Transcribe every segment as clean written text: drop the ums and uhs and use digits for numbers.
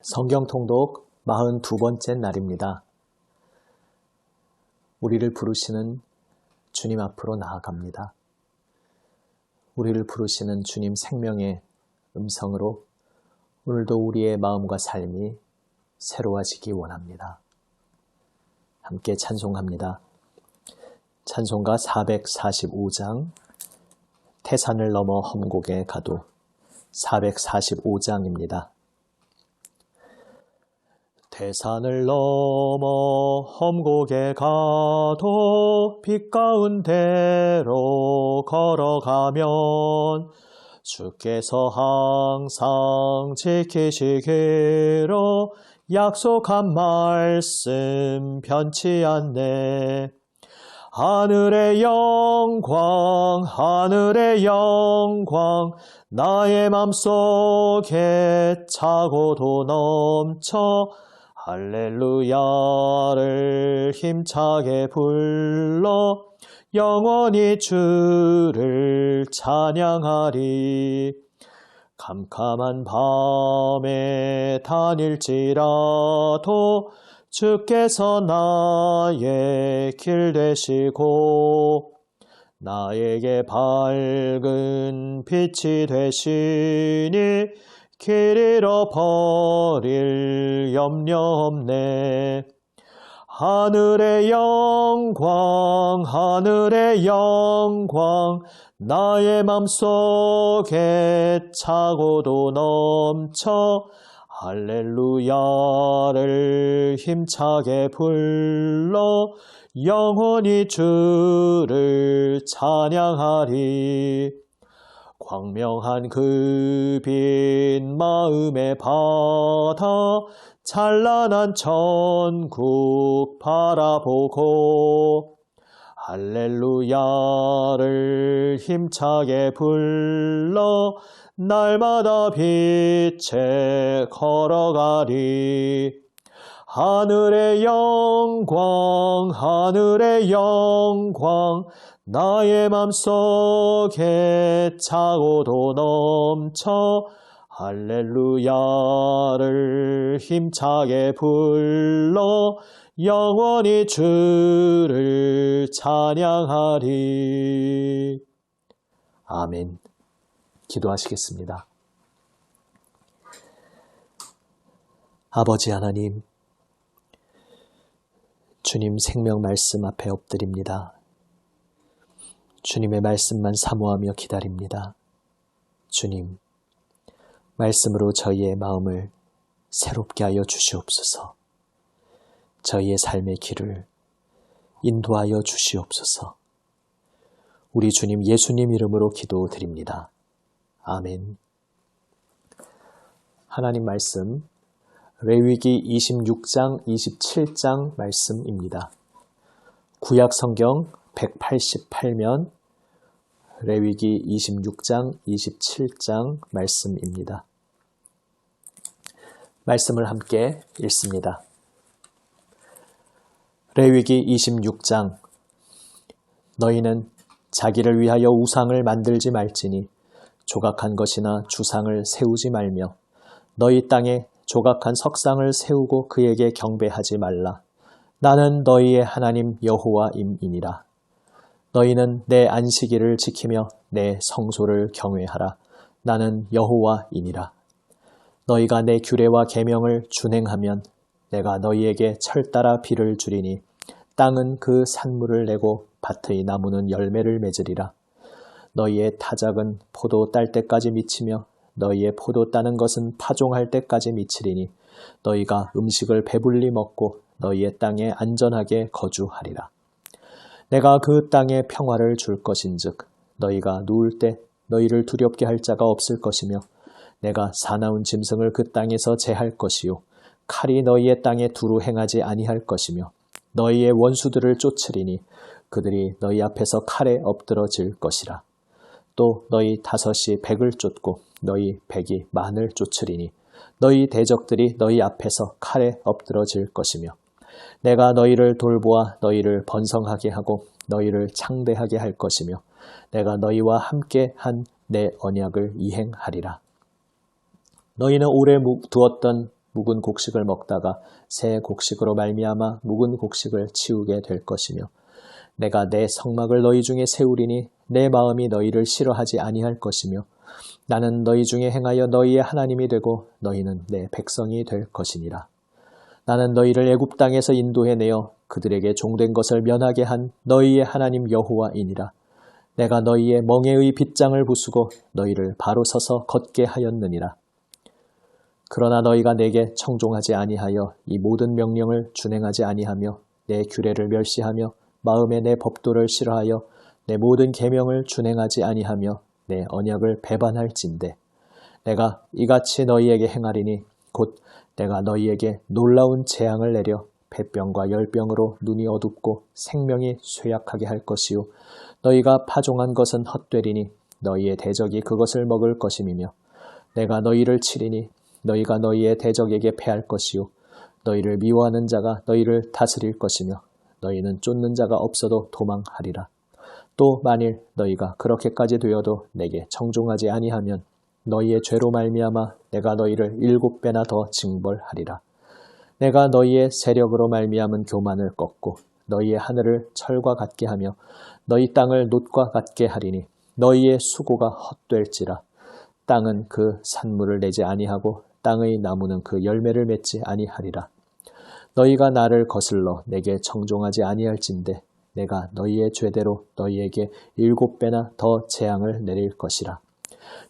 성경 통독 42번째 날입니다. 우리를 부르시는 주님 앞으로 나아갑니다. 우리를 부르시는 주님 생명의 음성으로 오늘도 우리의 마음과 삶이 새로워지기 원합니다. 함께 찬송합니다. 찬송가 445장 태산을 넘어 험곡에 가도 445장입니다. 태산을 넘어 험곡에 가도 빛 가운데로 걸어가면 주께서 항상 지키시기로 약속한 말씀 변치 않네. 하늘의 영광 나의 맘속에 차고도 넘쳐 할렐루야를 힘차게 불러 영원히 주를 찬양하리. 캄캄한 밤에 다닐지라도 주께서 나의 길 되시고 나에게 밝은 빛이 되시니 길 잃어버릴 염려 없네. 하늘의 영광 나의 맘속에 차고도 넘쳐 할렐루야를 힘차게 불러 영원히 주를 찬양하리. 광명한 그 빛 마음의 바다 찬란한 천국 바라보고 할렐루야를 힘차게 불러 날마다 빛에 걸어가리. 하늘의 영광 나의 맘속에 차고도 넘쳐 할렐루야를 힘차게 불러 영원히 주를 찬양하리. 아멘. 기도하시겠습니다. 아버지 하나님, 주님 생명 말씀 앞에 엎드립니다. 주님의 말씀만 사모하며 기다립니다. 주님, 말씀으로 저희의 마음을 새롭게 하여 주시옵소서. 저희의 삶의 길을 인도하여 주시옵소서. 우리 주님 예수님 이름으로 기도드립니다. 아멘. 하나님 말씀 레위기 26장 27장 말씀입니다. 구약 성경 188면 레위기 26장 27장 말씀입니다. 말씀을 함께 읽습니다. 레위기 26장 너희는 자기를 위하여 우상을 만들지 말지니 조각한 것이나 주상을 세우지 말며 너희 땅에 조각한 석상을 세우고 그에게 경배하지 말라. 나는 너희의 하나님 여호와임이니라. 너희는 내 안식일을 지키며 내 성소를 경외하라. 나는 여호와이니라. 너희가 내 규례와 계명을 준행하면 내가 너희에게 철따라 비를 주리니 땅은 그 산물을 내고 밭의 나무는 열매를 맺으리라. 너희의 타작은 포도 딸 때까지 미치며 너희의 포도 따는 것은 파종할 때까지 미치리니 너희가 음식을 배불리 먹고 너희의 땅에 안전하게 거주하리라. 내가 그 땅에 평화를 줄 것인즉 너희가 누울 때 너희를 두렵게 할 자가 없을 것이며 내가 사나운 짐승을 그 땅에서 제할 것이요 칼이 너희의 땅에 두루 행하지 아니할 것이며 너희의 원수들을 쫓으리니 그들이 너희 앞에서 칼에 엎드러질 것이라. 또 너희 다섯이 백을 쫓고 너희 백이 만을 쫓으리니 너희 대적들이 너희 앞에서 칼에 엎드러질 것이며 내가 너희를 돌보아 너희를 번성하게 하고 너희를 창대하게 할 것이며 내가 너희와 함께 한 내 언약을 이행하리라. 너희는 오래 두었던 묵은 곡식을 먹다가 새 곡식으로 말미암아 묵은 곡식을 치우게 될 것이며 내가 내 성막을 너희 중에 세우리니 내 마음이 너희를 싫어하지 아니할 것이며 나는 너희 중에 행하여 너희의 하나님이 되고 너희는 내 백성이 될 것이니라. 나는 너희를 애굽 땅에서 인도해내어 그들에게 종된 것을 면하게 한 너희의 하나님 여호와이니라. 내가 너희의 멍에의 빗장을 부수고 너희를 바로 서서 걷게 하였느니라. 그러나 너희가 내게 청종하지 아니하여 이 모든 명령을 준행하지 아니하며 내 규례를 멸시하며 마음에 내 법도를 싫어하여 내 모든 계명을 준행하지 아니하며 내 언약을 배반할진대 내가 이같이 너희에게 행하리니 곧 내가 너희에게 놀라운 재앙을 내려 폐병과 열병으로 눈이 어둡고 생명이 쇠약하게 할 것이요 너희가 파종한 것은 헛되리니 너희의 대적이 그것을 먹을 것임이며 내가 너희를 치리니 너희가 너희의 대적에게 패할 것이요 너희를 미워하는 자가 너희를 다스릴 것이며 너희는 쫓는 자가 없어도 도망하리라. 또 만일 너희가 그렇게까지 되어도 내게 청종하지 아니하면 너희의 죄로 말미암아 내가 너희를 7배나 더 징벌하리라. 내가 너희의 세력으로 말미암은 교만을 꺾고 너희의 하늘을 철과 같게 하며 너희 땅을 놋과 같게 하리니 너희의 수고가 헛될지라. 땅은 그 산물을 내지 아니하고 땅의 나무는 그 열매를 맺지 아니하리라. 너희가 나를 거슬러 내게 청종하지 아니할진대 내가 너희의 죄대로 너희에게 7배나 더 재앙을 내릴 것이라.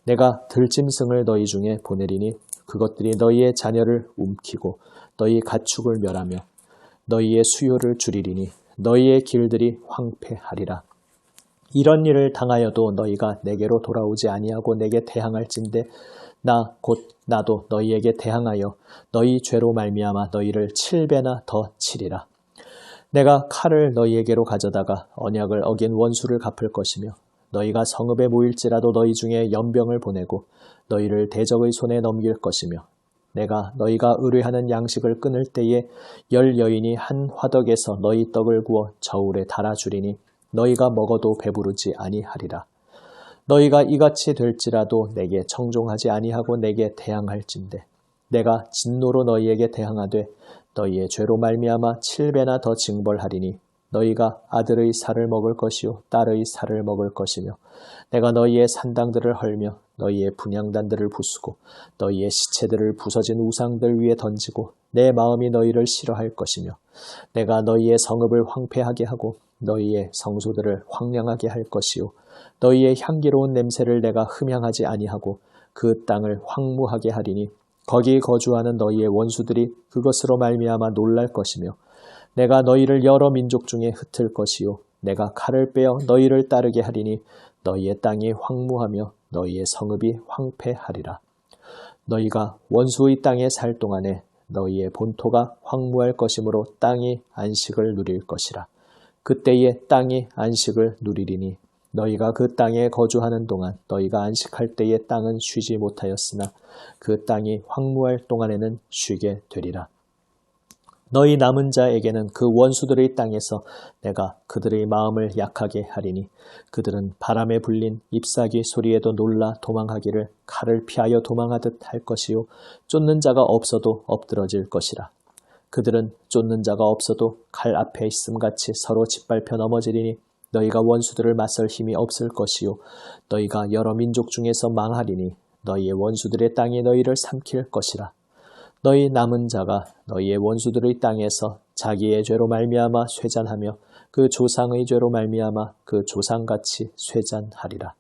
내가 들짐승을 너희 중에 보내리니 그것들이 너희의 자녀를 움키고 너희 가축을 멸하며 너희의 수요를 줄이리니 너희의 길들이 황폐하리라. 이런 일을 당하여도 너희가 내게로 돌아오지 아니하고 내게 대항할진대 나 곧 나도 너희에게 대항하여 너희 죄로 말미암아 너희를 7배나 더 치리라. 내가 칼을 너희에게로 가져다가 언약을 어긴 원수를 갚을 것이며 너희가 성읍에 모일지라도 너희 중에 연병을 보내고 너희를 대적의 손에 넘길 것이며 내가 너희가 의뢰하는 양식을 끊을 때에 10 여인이 한 화덕에서 너희 떡을 구워 저울에 달아주리니 너희가 먹어도 배부르지 아니하리라. 너희가 이같이 될지라도 내게 청종하지 아니하고 내게 대항할진대 내가 진노로 너희에게 대항하되 너희의 죄로 말미암아 7배나 더 징벌하리니 너희가 아들의 살을 먹을 것이요 딸의 살을 먹을 것이며 내가 너희의 산당들을 헐며 너희의 분향단들을 부수고 너희의 시체들을 부서진 우상들 위에 던지고 내 마음이 너희를 싫어할 것이며 내가 너희의 성읍을 황폐하게 하고 너희의 성소들을 황량하게 할 것이요 너희의 향기로운 냄새를 내가 흠향하지 아니하고 그 땅을 황무하게 하리니 거기 거주하는 너희의 원수들이 그것으로 말미암아 놀랄 것이며 내가 너희를 여러 민족 중에 흩을 것이요 내가 칼을 빼어 너희를 따르게 하리니 너희의 땅이 황무하며 너희의 성읍이 황폐하리라. 너희가 원수의 땅에 살 동안에 너희의 본토가 황무할 것이므로 땅이 안식을 누릴 것이라. 그때에 땅이 안식을 누리리니 너희가 그 땅에 거주하는 동안 너희가 안식할 때에 땅은 쉬지 못하였으나 그 땅이 황무할 동안에는 쉬게 되리라. 너희 남은 자에게는 그 원수들의 땅에서 내가 그들의 마음을 약하게 하리니 그들은 바람에 불린 잎사귀 소리에도 놀라 도망하기를 칼을 피하여 도망하듯 할 것이요 쫓는 자가 없어도 엎드러질 것이라. 그들은 쫓는 자가 없어도 칼 앞에 있음같이 서로 짓밟혀 넘어지리니 너희가 원수들을 맞설 힘이 없을 것이요 너희가 여러 민족 중에서 망하리니 너희의 원수들의 땅이 너희를 삼킬 것이라. 너희 남은 자가 너희의 원수들의 땅에서 자기의 죄로 말미암아 쇠잔하며 그 조상의 죄로 말미암아 그 조상같이 쇠잔하리라.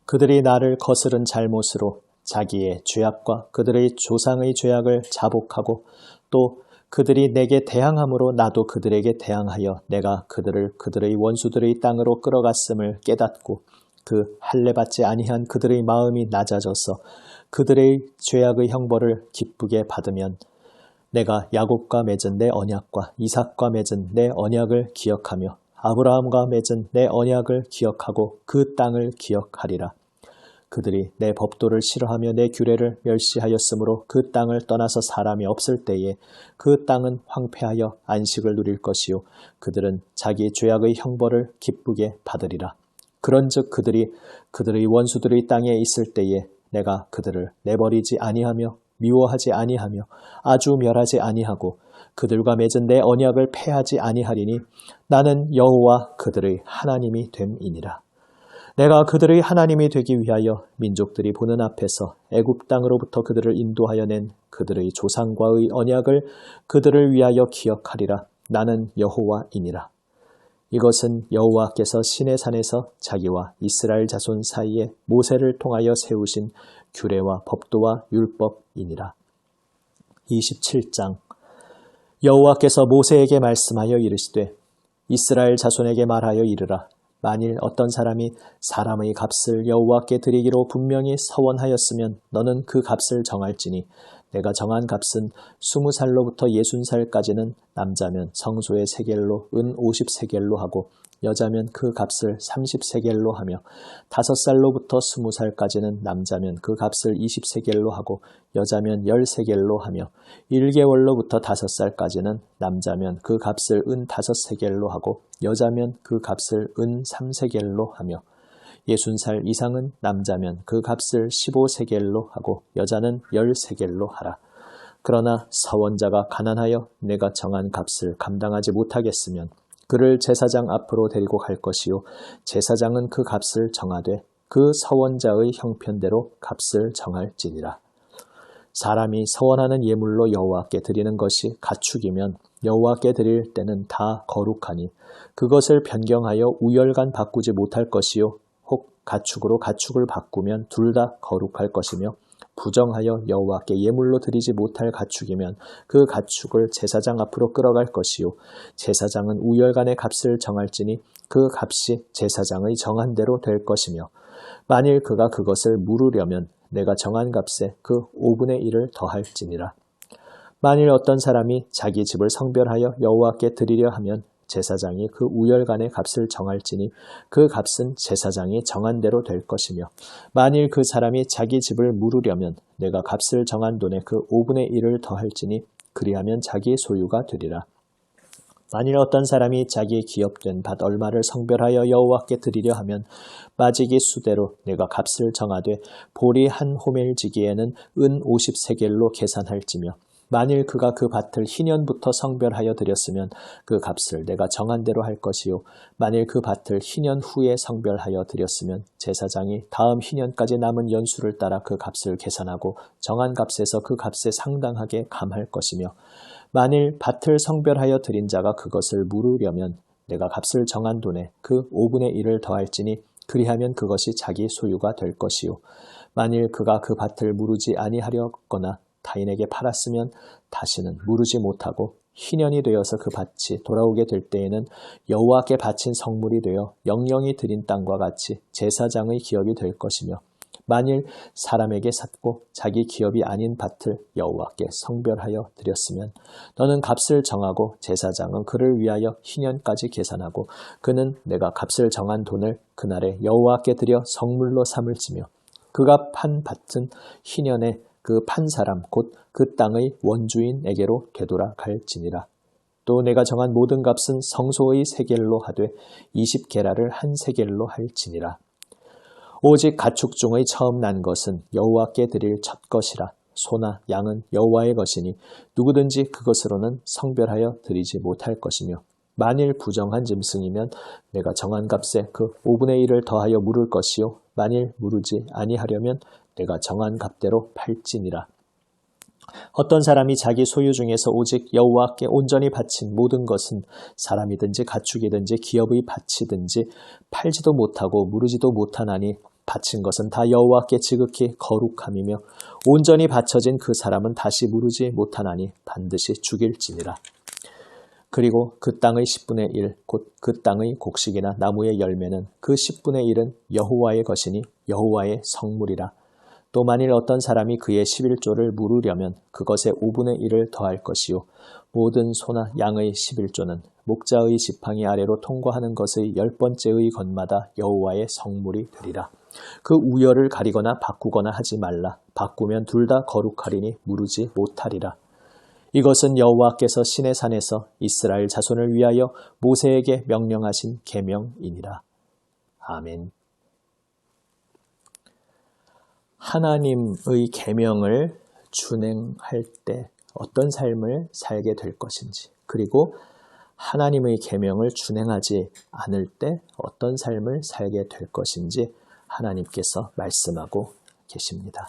그들이 나를 거스른 잘못으로 자기의 죄악과 그들의 조상의 죄악을 자복하고 또 그들이 내게 대항함으로 나도 그들에게 대항하여 내가 그들을 그들의 원수들의 땅으로 끌어갔음을 깨닫고 그 할례받지 아니한 그들의 마음이 낮아져서 그들의 죄악의 형벌을 기쁘게 받으면 내가 야곱과 맺은 내 언약과 이삭과 맺은 내 언약을 기억하며 아브라함과 맺은 내 언약을 기억하고 그 땅을 기억하리라. 그들이 내 법도를 싫어하며 내 규례를 멸시하였으므로 그 땅을 떠나서 사람이 없을 때에 그 땅은 황폐하여 안식을 누릴 것이요 그들은 자기 죄악의 형벌을 기쁘게 받으리라. 그런즉 그들이 그들의 원수들의 땅에 있을 때에 내가 그들을 내버리지 아니하며 미워하지 아니하며 아주 멸하지 아니하고 그들과 맺은 내 언약을 폐하지 아니하리니 나는 여호와 그들의 하나님이 됨이니라. 내가 그들의 하나님이 되기 위하여 민족들이 보는 앞에서 애굽 땅으로부터 그들을 인도하여 낸 그들의 조상과의 언약을 그들을 위하여 기억하리라. 나는 여호와이니라. 이것은 여호와께서 시내산에서 자기와 이스라엘 자손 사이에 모세를 통하여 세우신 규례와 법도와 율법이니라. 27장. 여호와께서 모세에게 말씀하여 이르시되 이스라엘 자손에게 말하여 이르라. 만일 어떤 사람이 사람의 값을 여호와께 드리기로 분명히 서원하였으면 너는 그 값을 정할지니 내가 정한 값은 20살로부터 60살까지는 남자면 성소의 세겔로 은 50세겔로 하고 여자면 그 값을 30세겔로 하며 5살로부터 20살까지는 남자면 그 값을 20세겔로 하고 여자면 10세겔로 하며 1개월로부터 5살까지는 남자면 그 값을 은 5세겔로 하고 여자면 그 값을 은 3세겔로 하며 60살 이상은 남자면 그 값을 15세겔로 하고 여자는 10세겔로 하라. 그러나 서원자가 가난하여 내가 정한 값을 감당하지 못하겠으면 그를 제사장 앞으로 데리고 갈 것이요 제사장은 그 값을 정하되 그 서원자의 형편대로 값을 정할지니라. 사람이 서원하는 예물로 여호와께 드리는 것이 가축이면 여호와께 드릴 때는 다 거룩하니 그것을 변경하여 우열간 바꾸지 못할 것이요 혹 가축으로 가축을 바꾸면 둘 다 거룩할 것이며 부정하여 여호와께 예물로 드리지 못할 가축이면 그 가축을 제사장 앞으로 끌어갈 것이요 제사장은 우열간의 값을 정할지니 그 값이 제사장의 정한 대로 될 것이며 만일 그가 그것을 물으려면 내가 정한 값에 그 5분의 1을 더할지니라. 만일 어떤 사람이 자기 집을 성별하여 여호와께 드리려 하면 제사장이 그 우열간의 값을 정할지니 그 값은 제사장이 정한 대로 될 것이며 만일 그 사람이 자기 집을 물으려면 내가 값을 정한 돈에 그 5분의 1을 더할지니 그리하면 자기 소유가 되리라. 만일 어떤 사람이 자기 기업된 밭 얼마를 성별하여 여호와께 드리려 하면 빠지기 수대로 내가 값을 정하되 보리 한 호멜지기에는 은 50세겔로 계산할지며 만일 그가 그 밭을 희년부터 성별하여 드렸으면 그 값을 내가 정한 대로 할 것이요 만일 그 밭을 희년 후에 성별하여 드렸으면 제사장이 다음 희년까지 남은 연수를 따라 그 값을 계산하고 정한 값에서 그 값에 상당하게 감할 것이며 만일 밭을 성별하여 드린 자가 그것을 물으려면 내가 값을 정한 돈에 그 5분의 1을 더할지니 그리하면 그것이 자기 소유가 될 것이요 만일 그가 그 밭을 무르지 아니하려거나 타인에게 팔았으면 다시는 무르지 못하고 희년이 되어서 그 밭이 돌아오게 될 때에는 여호와께 바친 성물이 되어 영영이 드린 땅과 같이 제사장의 기업이 될 것이며 만일 사람에게 샀고 자기 기업이 아닌 밭을 여호와께 성별하여 드렸으면 너는 값을 정하고 제사장은 그를 위하여 희년까지 계산하고 그는 내가 값을 정한 돈을 그날에 여호와께 드려 성물로 삼을지며 그가 판 밭은 희년에 그 판 사람 곧 그 땅의 원주인에게로 되돌아 갈지니라. 또 내가 정한 모든 값은 성소의 세겔로 하되 20게라를 한 세겔로 할지니라. 오직 가축 중의 처음 난 것은 여호와께 드릴 첫 것이라. 소나 양은 여호와의 것이니 누구든지 그것으로는 성별하여 드리지 못할 것이며 만일 부정한 짐승이면 내가 정한 값에 그 5분의 1을 더하여 물을 것이요 만일 무르지 아니하려면 내가 정한 값대로 팔지니라. 어떤 사람이 자기 소유 중에서 오직 여호와께 온전히 바친 모든 것은 사람이든지 가축이든지 기업의 밭이든지 팔지도 못하고 무르지도 못하나니 바친 것은 다 여호와께 지극히 거룩함이며 온전히 바쳐진 그 사람은 다시 무르지 못하나니 반드시 죽일지니라. 그리고 그 땅의 10분의 1, 곧 그 땅의 곡식이나 나무의 열매는 그 10분의 1은 여호와의 것이니 여호와의 성물이라. 또 만일 어떤 사람이 그의 11조를 물으려면 그것의 5분의 1을 더할 것이요 모든 소나 양의 11조는 목자의 지팡이 아래로 통과하는 것의 10번째의 것마다 여호와의 성물이 되리라. 그 우열을 가리거나 바꾸거나 하지 말라. 바꾸면 둘 다 거룩하리니 무르지 못하리라. 이것은 여호와께서 시내산에서 이스라엘 자손을 위하여 모세에게 명령하신 계명이니라. 아멘. 하나님의 계명을 준행할 때 어떤 삶을 살게 될 것인지, 그리고 하나님의 계명을 준행하지 않을 때 어떤 삶을 살게 될 것인지 하나님께서 말씀하고 계십니다.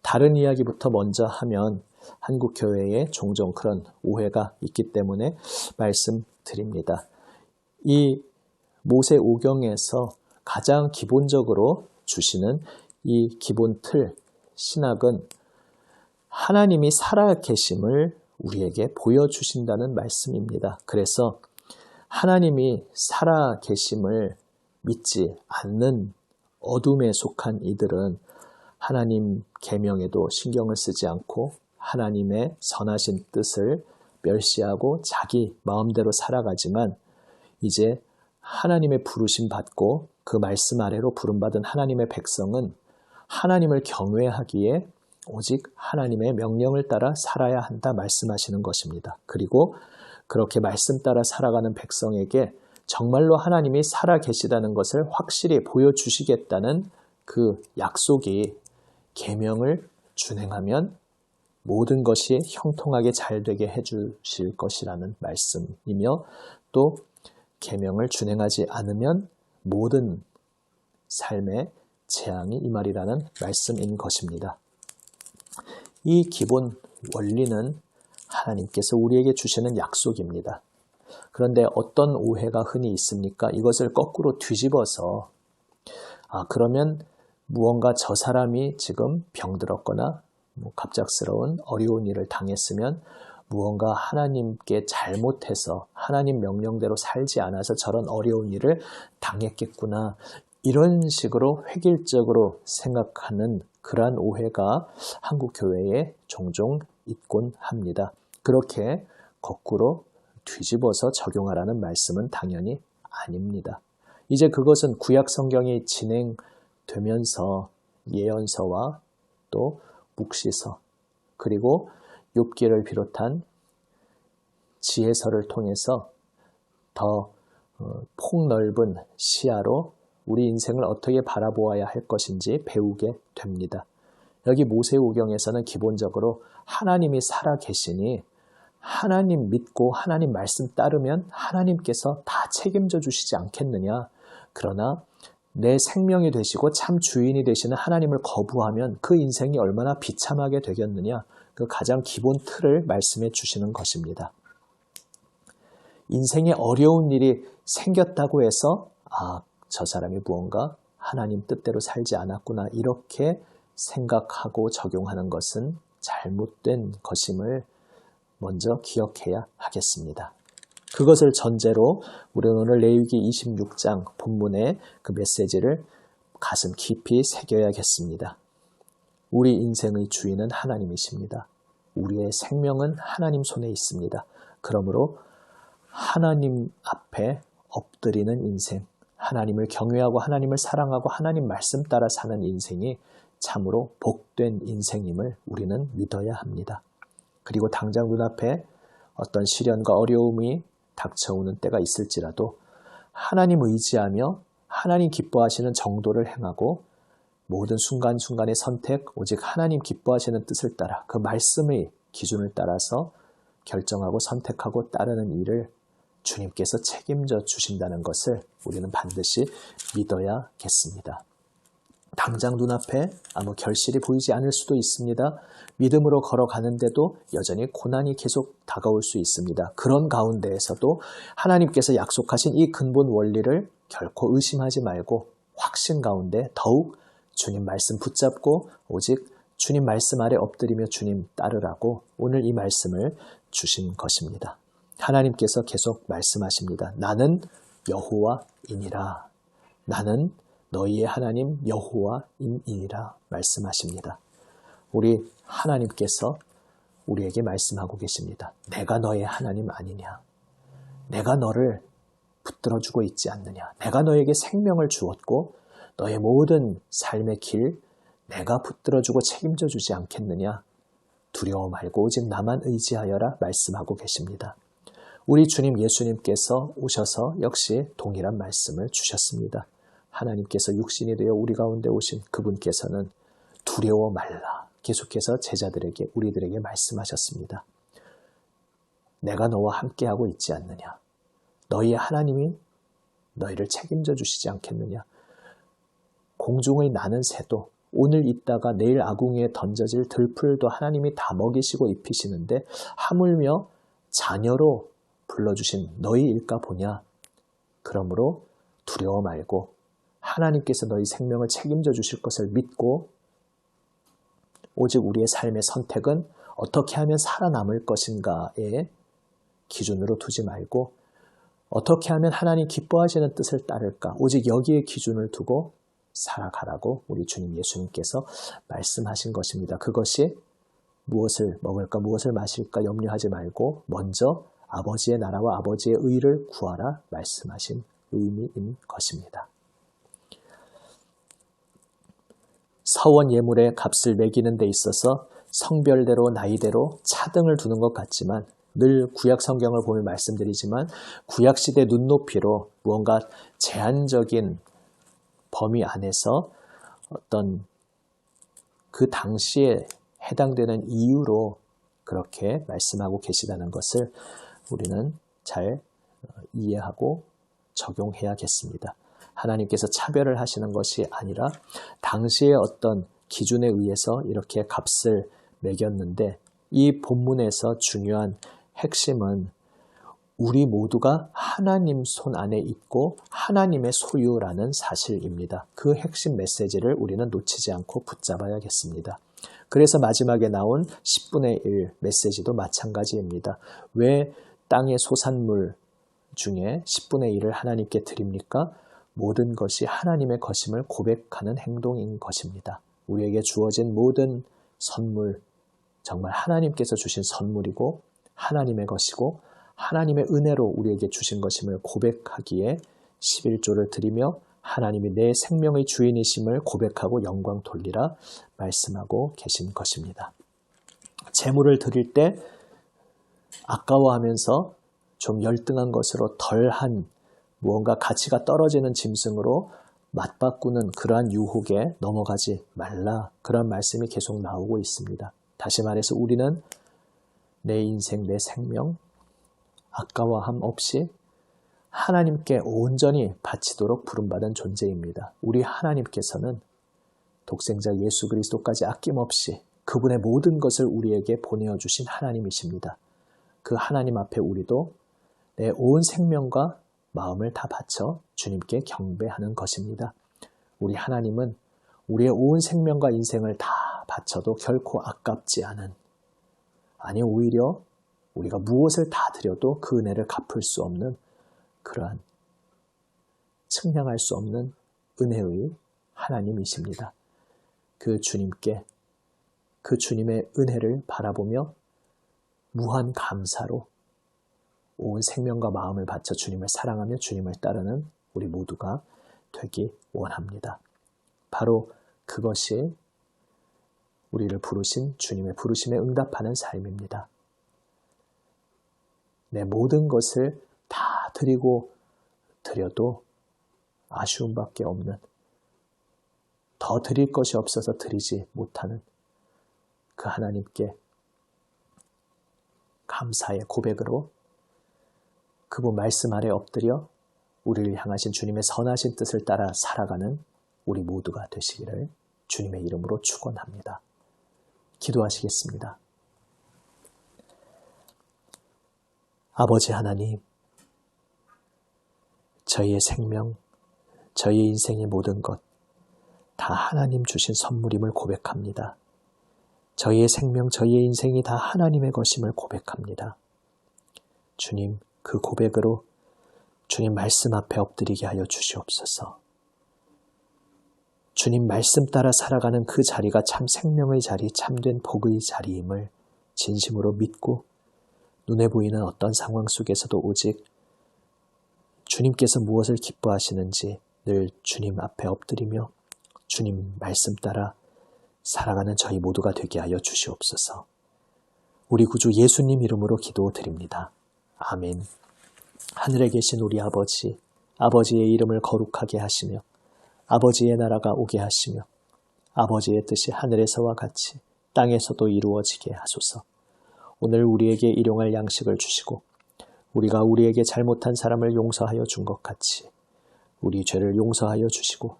다른 이야기부터 먼저 하면 한국 교회에 종종 그런 오해가 있기 때문에 말씀드립니다. 이 모세오경에서 가장 기본적으로 주시는 이 기본 틀, 신학은 하나님이 살아계심을 우리에게 보여주신다는 말씀입니다. 그래서 하나님이 살아계심을 믿지 않는 어둠에 속한 이들은 하나님 계명에도 신경을 쓰지 않고 하나님의 선하신 뜻을 멸시하고 자기 마음대로 살아가지만 이제 하나님의 부르심 받고 그 말씀 아래로 부름받은 하나님의 백성은 하나님을 경외하기에 오직 하나님의 명령을 따라 살아야 한다 말씀하시는 것입니다. 그리고 그렇게 말씀 따라 살아가는 백성에게 정말로 하나님이 살아계시다는 것을 확실히 보여주시겠다는 그 약속이 계명을 준행하면 모든 것이 형통하게 잘 되게 해주실 것이라는 말씀이며 또 계명을 준행하지 않으면 모든 삶의 재앙이 임하리라는 말씀인 것입니다. 이 기본 원리는 하나님께서 우리에게 주시는 약속입니다. 그런데 어떤 오해가 흔히 있습니까? 이것을 거꾸로 뒤집어서 그러면 무언가 저 사람이 지금 병들었거나 갑작스러운 어려운 일을 당했으면 무언가 하나님께 잘못해서 하나님 명령대로 살지 않아서 저런 어려운 일을 당했겠구나. 이런 식으로 획일적으로 생각하는 그러한 오해가 한국 교회에 종종 있곤 합니다. 그렇게 거꾸로 뒤집어서 적용하라는 말씀은 당연히 아닙니다. 이제 그것은 구약 성경이 진행되면서 예언서와 또 묵시서 그리고 욥기를 비롯한 지혜서를 통해서 더 폭넓은 시야로 우리 인생을 어떻게 바라보아야 할 것인지 배우게 됩니다. 여기 모세오경에서는 기본적으로 하나님이 살아계시니 하나님 믿고 하나님 말씀 따르면 하나님께서 다 책임져 주시지 않겠느냐. 그러나 내 생명이 되시고 참 주인이 되시는 하나님을 거부하면 그 인생이 얼마나 비참하게 되겠느냐. 그 가장 기본 틀을 말씀해 주시는 것입니다. 인생에 어려운 일이 생겼다고 해서 저 사람이 무언가 하나님 뜻대로 살지 않았구나 이렇게 생각하고 적용하는 것은 잘못된 것임을 먼저 기억해야 하겠습니다. 그것을 전제로 우리는 오늘 레위기 26장 본문의 그 메시지를 가슴 깊이 새겨야겠습니다. 우리 인생의 주인은 하나님이십니다. 우리의 생명은 하나님 손에 있습니다. 그러므로 하나님 앞에 엎드리는 인생, 하나님을 경외하고 하나님을 사랑하고 하나님 말씀 따라 사는 인생이 참으로 복된 인생임을 우리는 믿어야 합니다. 그리고 당장 눈앞에 어떤 시련과 어려움이 닥쳐오는 때가 있을지라도 하나님 의지하며 하나님 기뻐하시는 정도를 행하고 모든 순간순간의 선택, 오직 하나님 기뻐하시는 뜻을 따라 그 말씀의 기준을 따라서 결정하고 선택하고 따르는 일을 주님께서 책임져 주신다는 것을 우리는 반드시 믿어야겠습니다. 당장 눈앞에 아무 결실이 보이지 않을 수도 있습니다. 믿음으로 걸어가는데도 여전히 고난이 계속 다가올 수 있습니다. 그런 가운데에서도 하나님께서 약속하신 이 근본 원리를 결코 의심하지 말고 확신 가운데 더욱 주님 말씀 붙잡고 오직 주님 말씀 아래 엎드리며 주님 따르라고 오늘 이 말씀을 주신 것입니다. 하나님께서 계속 말씀하십니다. 나는 여호와이니라. 나는 너희의 하나님 여호와이니라 말씀하십니다. 우리 하나님께서 우리에게 말씀하고 계십니다. 내가 너의 하나님 아니냐? 내가 너를 붙들어주고 있지 않느냐? 내가 너에게 생명을 주었고 너의 모든 삶의 길 내가 붙들어주고 책임져 주지 않겠느냐? 두려워 말고 오직 나만 의지하여라 말씀하고 계십니다. 우리 주님 예수님께서 오셔서 역시 동일한 말씀을 주셨습니다. 하나님께서 육신이 되어 우리 가운데 오신 그분께서는 두려워 말라. 계속해서 제자들에게, 우리들에게 말씀하셨습니다. 내가 너와 함께하고 있지 않느냐? 너희의 하나님이 너희를 책임져 주시지 않겠느냐? 공중의 나는 새도 오늘 있다가 내일 아궁이에 던져질 들풀도 하나님이 다 먹이시고 입히시는데 하물며 자녀로 불러주신 너희일까 보냐? 그러므로 두려워 말고 하나님께서 너희 생명을 책임져 주실 것을 믿고 오직 우리의 삶의 선택은 어떻게 하면 살아남을 것인가에 기준으로 두지 말고 어떻게 하면 하나님 기뻐하시는 뜻을 따를까? 오직 여기에 기준을 두고 살아가라고 우리 주님 예수님께서 말씀하신 것입니다. 그것이 무엇을 먹을까, 무엇을 마실까 염려하지 말고 먼저 아버지의 나라와 아버지의 의를 구하라 말씀하신 의미인 것입니다. 서원 예물의 값을 매기는 데 있어서 성별대로 나이대로 차등을 두는 것 같지만 늘 구약 성경을 보면 말씀드리지만 구약시대 눈높이로 무언가 제한적인 범위 안에서 어떤 그 당시에 해당되는 이유로 그렇게 말씀하고 계시다는 것을 우리는 잘 이해하고 적용해야겠습니다. 하나님께서 차별을 하시는 것이 아니라 당시의 어떤 기준에 의해서 이렇게 값을 매겼는데 이 본문에서 중요한 핵심은 우리 모두가 하나님 손 안에 있고 하나님의 소유라는 사실입니다. 그 핵심 메시지를 우리는 놓치지 않고 붙잡아야겠습니다. 그래서 마지막에 나온 10분의 1 메시지도 마찬가지입니다. 왜 땅의 소산물 중에 10분의 1을 하나님께 드립니까? 모든 것이 하나님의 것임을 고백하는 행동인 것입니다. 우리에게 주어진 모든 선물, 정말 하나님께서 주신 선물이고 하나님의 것이고 하나님의 은혜로 우리에게 주신 것임을 고백하기에 11조를 드리며 하나님이 내 생명의 주인이심을 고백하고 영광 돌리라 말씀하고 계신 것입니다. 제물을 드릴 때 아까워하면서 좀 열등한 것으로 덜한 무언가 가치가 떨어지는 짐승으로 맞바꾸는 그러한 유혹에 넘어가지 말라. 그런 말씀이 계속 나오고 있습니다. 다시 말해서 우리는 내 인생, 내 생명, 아까워함 없이 하나님께 온전히 바치도록 부름받은 존재입니다. 우리 하나님께서는 독생자 예수 그리스도까지 아낌없이 그분의 모든 것을 우리에게 보내어 주신 하나님이십니다. 그 하나님 앞에 우리도 내 온 생명과 마음을 다 바쳐 주님께 경배하는 것입니다. 우리 하나님은 우리의 온 생명과 인생을 다 바쳐도 결코 아깝지 않은, 아니 오히려 우리가 무엇을 다 드려도 그 은혜를 갚을 수 없는 그러한 측량할 수 없는 은혜의 하나님이십니다. 그 주님께 그 주님의 은혜를 바라보며 무한 감사로 온 생명과 마음을 바쳐 주님을 사랑하며 주님을 따르는 우리 모두가 되기 원합니다. 바로 그것이 우리를 부르신 주님의 부르심에 응답하는 삶입니다. 내 모든 것을 다 드려도 아쉬움밖에 없는, 더 드릴 것이 없어서 드리지 못하는 그 하나님께 감사의 고백으로 그분 말씀 아래 엎드려 우리를 향하신 주님의 선하신 뜻을 따라 살아가는 우리 모두가 되시기를 주님의 이름으로 축원합니다. 기도하시겠습니다. 아버지 하나님, 저희의 생명, 저희의 인생의 모든 것 다 하나님 주신 선물임을 고백합니다. 저희의 생명, 저희의 인생이 다 하나님의 것임을 고백합니다. 주님, 그 고백으로 주님 말씀 앞에 엎드리게 하여 주시옵소서. 주님 말씀 따라 살아가는 그 자리가 참 생명의 자리, 참된 복의 자리임을 진심으로 믿고 눈에 보이는 어떤 상황 속에서도 오직 주님께서 무엇을 기뻐하시는지 늘 주님 앞에 엎드리며 주님 말씀 따라 살아가는 저희 모두가 되게 하여 주시옵소서. 우리 구주 예수님 이름으로 기도드립니다. 아멘. 하늘에 계신 우리 아버지, 아버지의 이름을 거룩하게 하시며 아버지의 나라가 오게 하시며 아버지의 뜻이 하늘에서와 같이 땅에서도 이루어지게 하소서. 오늘 우리에게 일용할 양식을 주시고 우리가 우리에게 잘못한 사람을 용서하여 준 것 같이 우리 죄를 용서하여 주시고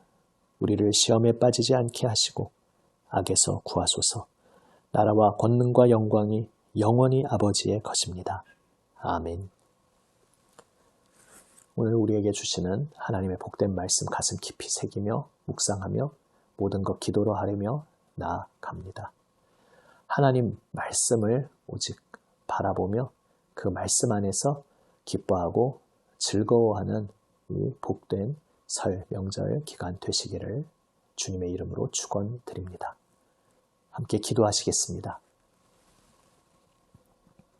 우리를 시험에 빠지지 않게 하시고 악에서 구하소서. 나라와 권능과 영광이 영원히 아버지의 것입니다. 아멘. 오늘 우리에게 주시는 하나님의 복된 말씀 가슴 깊이 새기며 묵상하며 모든 것 기도로 하려며 나아갑니다. 하나님 말씀을 오직 바라보며 그 말씀 안에서 기뻐하고 즐거워하는 이 복된 설 명절 기간 되시기를 주님의 이름으로 축원드립니다. 함께 기도하시겠습니다.